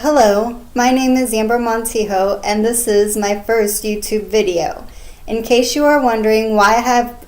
Hello, my name is Amber Montijo and this is my first YouTube video. In case you are wondering why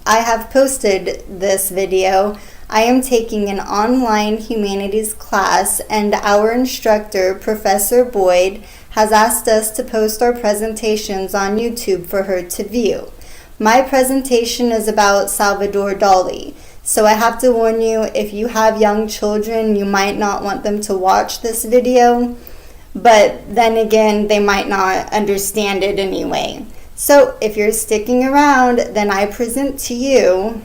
I have posted this video, I am taking an online humanities class and our instructor, Professor Boyd, has asked us to post our presentations on YouTube for her to view. My presentation is about Salvador Dali. So I have to warn you, if you have young children, you might not want them to watch this video, but then again, they might not understand it anyway. So if you're sticking around, then I present to you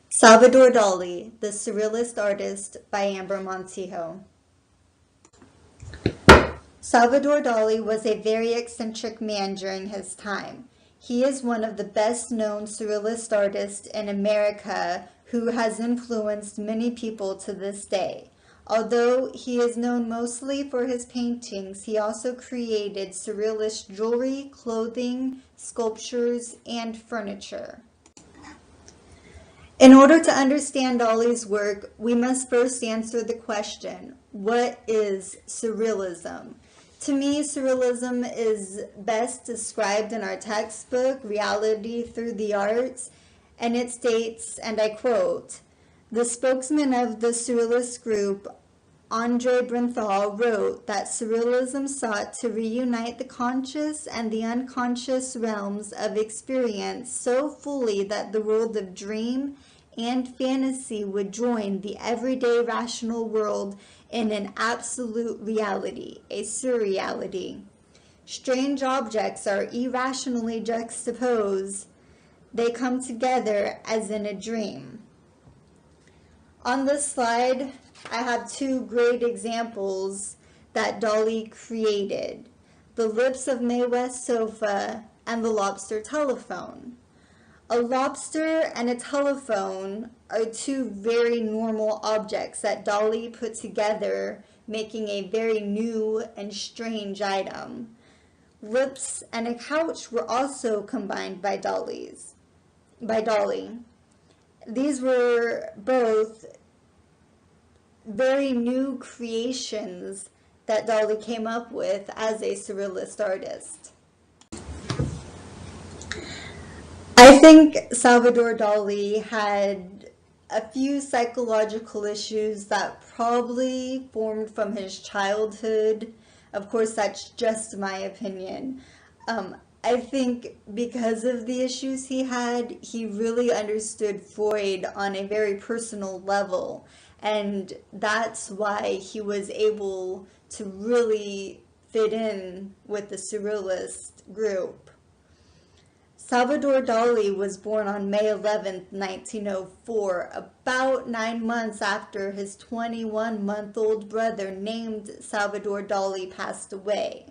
Salvador Dali, the Surrealist Artist by Amber Montijo. Salvador Dali was a very eccentric man during his time. He is one of the best-known surrealist artists in America who has influenced many people to this day. Although he is known mostly for his paintings, he also created surrealist jewelry, clothing, sculptures, and furniture. In order to understand Dali's work, we must first answer the question, what is surrealism? To me, surrealism is best described in our textbook, Reality Through the Arts, and it states, and I quote, "The spokesman of the surrealist group, Andre Brenthal, wrote that surrealism sought to reunite the conscious and the unconscious realms of experience so fully that the world of dream and fantasy would join the everyday rational world in an absolute reality, a surreality. Strange objects are irrationally juxtaposed. They come together as in a dream." On this slide, I have two great examples that Dali created: the lips of Mae West sofa and the lobster telephone. A lobster and a telephone are two very normal objects that Dali put together, making a very new and strange item. Lips and a couch were also combined by Dali. These were both very new creations that Dali came up with as a surrealist artist. I think Salvador Dali had a few psychological issues that probably formed from his childhood. Of course, that's just my opinion. I think because of the issues he had, he really understood Freud on a very personal level. And that's why he was able to really fit in with the surrealist group. Salvador Dali was born on May 11, 1904, about 9 months after his 21-month-old brother named Salvador Dali passed away.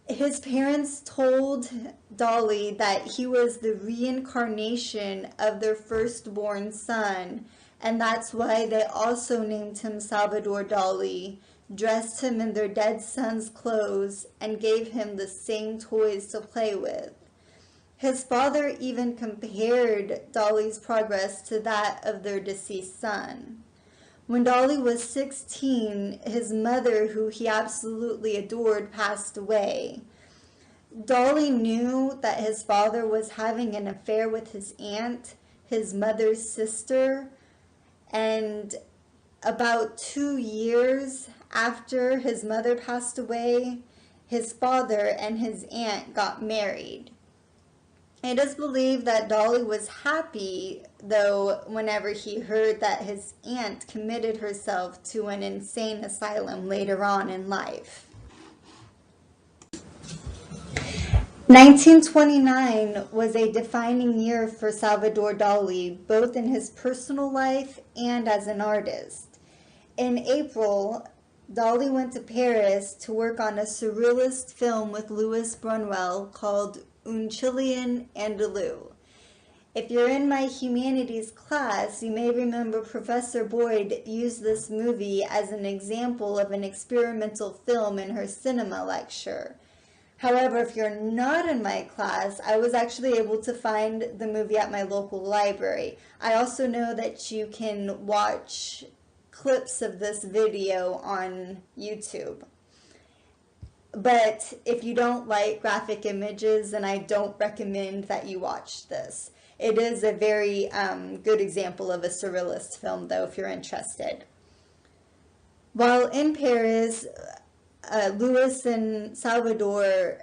His parents told Dali that he was the reincarnation of their firstborn son, and that's why they also named him Salvador Dali, dressed him in their dead son's clothes, and gave him the same toys to play with. His father even compared Dali's progress to that of their deceased son. When Dali was 16, his mother, who he absolutely adored, passed away. Dali knew that his father was having an affair with his aunt, his mother's sister, and about 2 years after his mother passed away, his father and his aunt got married. It is believed that Dali was happy, though, whenever he heard that his aunt committed herself to an insane asylum later on in life. 1929 was a defining year for Salvador Dali, both in his personal life and as an artist. In April, Dali went to Paris to work on a surrealist film with Louis Buñuel called Un Chilean Andalou. If you're in my humanities class, you may remember Professor Boyd used this movie as an example of an experimental film in her cinema lecture. However, if you're not in my class, I was actually able to find the movie at my local library. I also know that you can watch clips of this video on YouTube. But if you don't like graphic images, then I don't recommend that you watch this. It is a very good example of a surrealist film, though, if you're interested. While in Paris, Louis and Salvador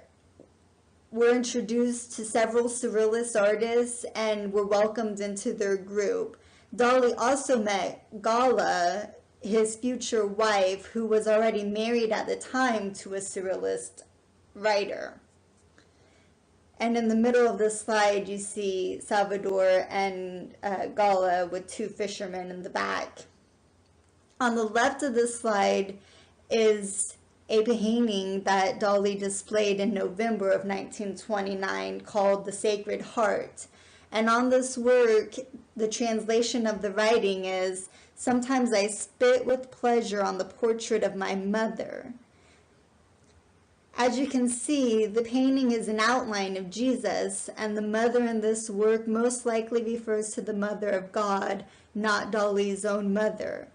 were introduced to several surrealist artists and were welcomed into their group. Dali also met Gala, his future wife, who was already married at the time to a surrealist writer. And in the middle of the slide, you see Salvador and Gala with two fishermen in the back. On the left of the slide is a painting that Dali displayed in November of 1929 called The Sacred Heart. And on this work, the translation of the writing is, "Sometimes I spit with pleasure on the portrait of my mother." As you can see, the painting is an outline of Jesus, and the mother in this work most likely refers to the mother of God, not Dali's own mother.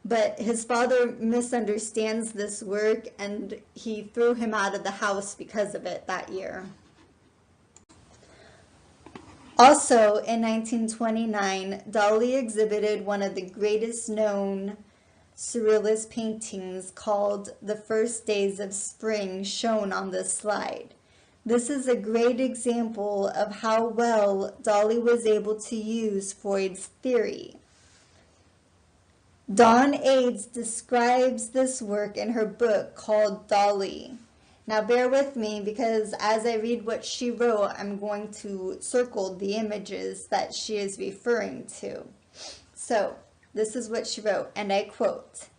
But his father misunderstands this work, and he threw him out of the house because of it that year. Also, in 1929, Dali exhibited one of the greatest known surrealist paintings called The First Days of Spring, shown on this slide. This is a great example of how well Dali was able to use Freud's theory. Dawn Aids describes this work in her book called Dali. Now bear with me, because as I read what she wrote, I'm going to circle the images that she is referring to. So, this is what she wrote, and I quote,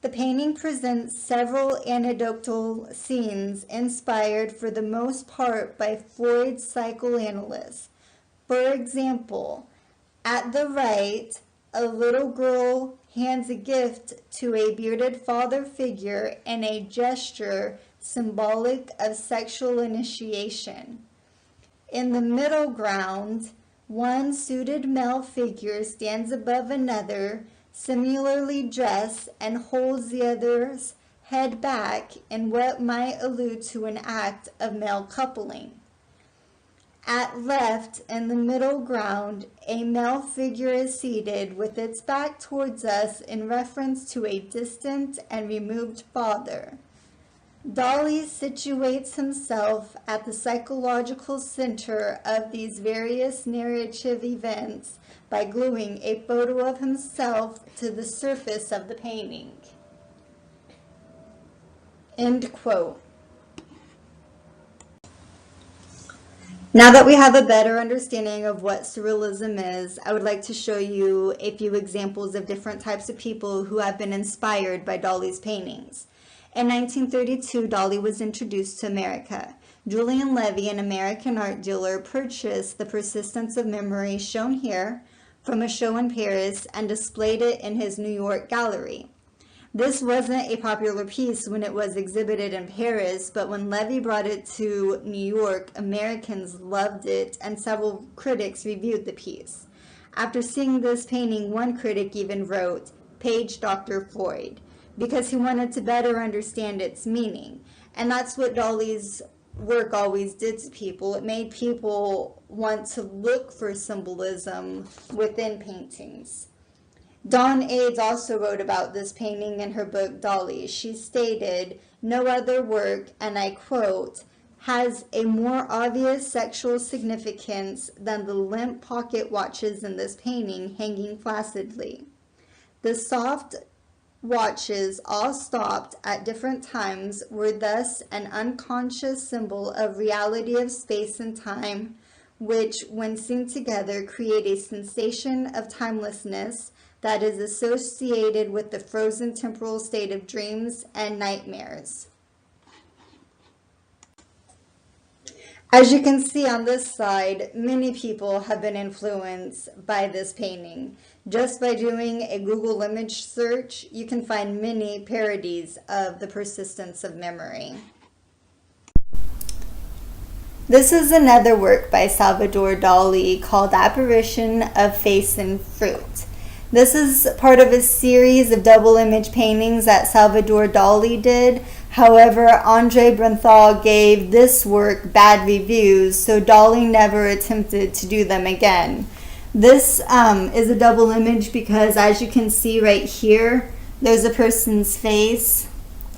"The painting presents several anecdotal scenes inspired for the most part by Freud's psychoanalysts. For example, at the right, a little girl hands a gift to a bearded father figure in a gesture symbolic of sexual initiation. In the middle ground, one suited male figure stands above another, similarly dressed, and holds the other's head back in what might allude to an act of male coupling. At left, in the middle ground, a male figure is seated with its back towards us in reference to a distant and removed father. Dali situates himself at the psychological center of these various narrative events by gluing a photo of himself to the surface of the painting." End quote. Now that we have a better understanding of what surrealism is, I would like to show you a few examples of different types of people who have been inspired by Dali's paintings. In 1932, Dali was introduced to America. Julian Levy, an American art dealer, purchased The Persistence of Memory, shown here, from a show in Paris and displayed it in his New York gallery. This wasn't a popular piece when it was exhibited in Paris, but when Levy brought it to New York, Americans loved it, and several critics reviewed the piece. After seeing this painting, one critic even wrote, "Page Dr. Freud," because he wanted to better understand its meaning. And that's what Dali's work always did to people. It made people want to look for symbolism within paintings. Dawn Aids also wrote about this painting in her book Dali. She stated, "No other work," and I quote, "has a more obvious sexual significance than the limp pocket watches in this painting hanging flaccidly. The soft watches, all stopped at different times, were thus an unconscious symbol of reality of space and time, which, when seen together, create a sensation of timelessness that is associated with the frozen temporal state of dreams and nightmares." As you can see on this slide, many people have been influenced by this painting. Just by doing a Google image search, you can find many parodies of The Persistence of Memory. This is another work by Salvador Dali called Apparition of Face and Fruit. This is part of a series of double image paintings that Salvador Dali did. However, Andre Brenthal gave this work bad reviews, so Dali never attempted to do them again. This is a double image because, as you can see right here, there's a person's face,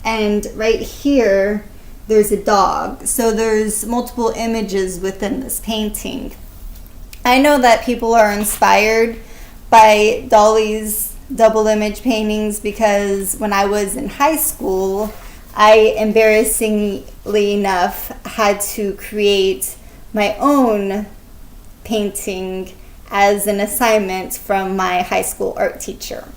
and right here there's a dog. So there's multiple images within this painting. I know that people are inspired by Dali's double image paintings because when I was in high school, I embarrassingly enough had to create my own painting as an assignment from my high school art teacher.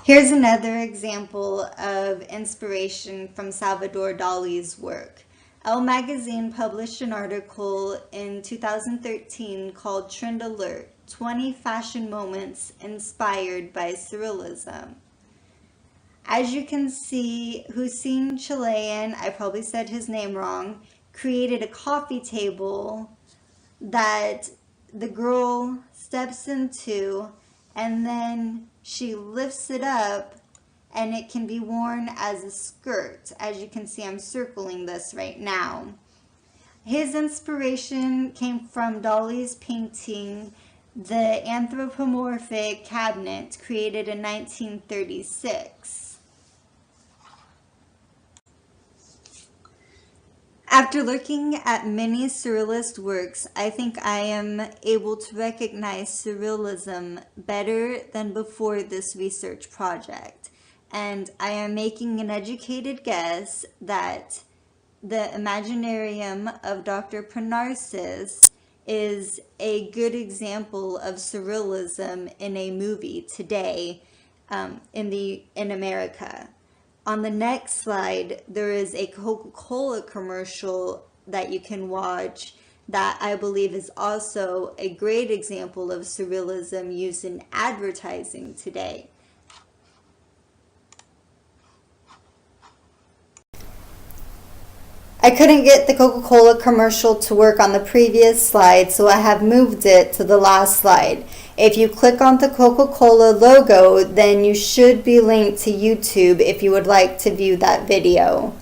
Here's another example of inspiration from Salvador Dali's work. Elle magazine published an article in 2013 called Trend Alert: 20 Fashion Moments Inspired by Surrealism. As you can see, Hussein Chilean, I probably said his name wrong, created a coffee table that the girl steps into, and then she lifts it up and it can be worn as a skirt. As you can see, I'm circling this right now. His inspiration came from Dali's painting, The Anthropomorphic Cabinet, created in 1936. After looking at many surrealist works, I think I am able to recognize surrealism better than before this research project. And I am making an educated guess that the Imaginarium of Dr. Pranarsis is a good example of surrealism in a movie today in America. On the next slide, there is a Coca-Cola commercial that you can watch that I believe is also a great example of surrealism used in advertising today. I couldn't get the Coca-Cola commercial to work on the previous slide, so I have moved it to the last slide. If you click on the Coca-Cola logo, then you should be linked to YouTube if you would like to view that video.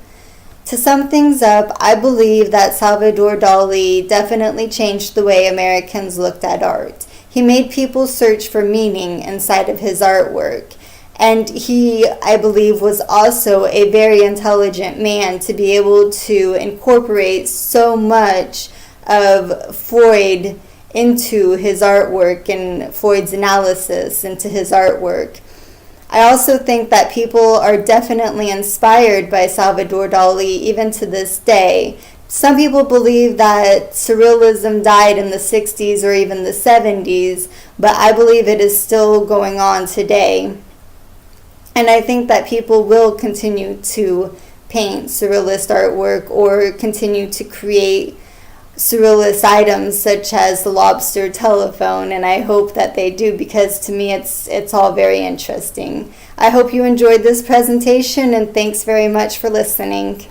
To sum things up, I believe that Salvador Dali definitely changed the way Americans looked at art. He made people search for meaning inside of his artwork. And he, I believe, was also a very intelligent man to be able to incorporate so much of Freud into his artwork and Freud's analysis into his artwork. I also think that people are definitely inspired by Salvador Dali even to this day. Some people believe that surrealism died in the 60s or even the 70s, but I believe it is still going on today. And I think that people will continue to paint surrealist artwork or continue to create surrealist items such as the lobster telephone, and I hope that they do because to me it's all very interesting. I hope you enjoyed this presentation and thanks very much for listening.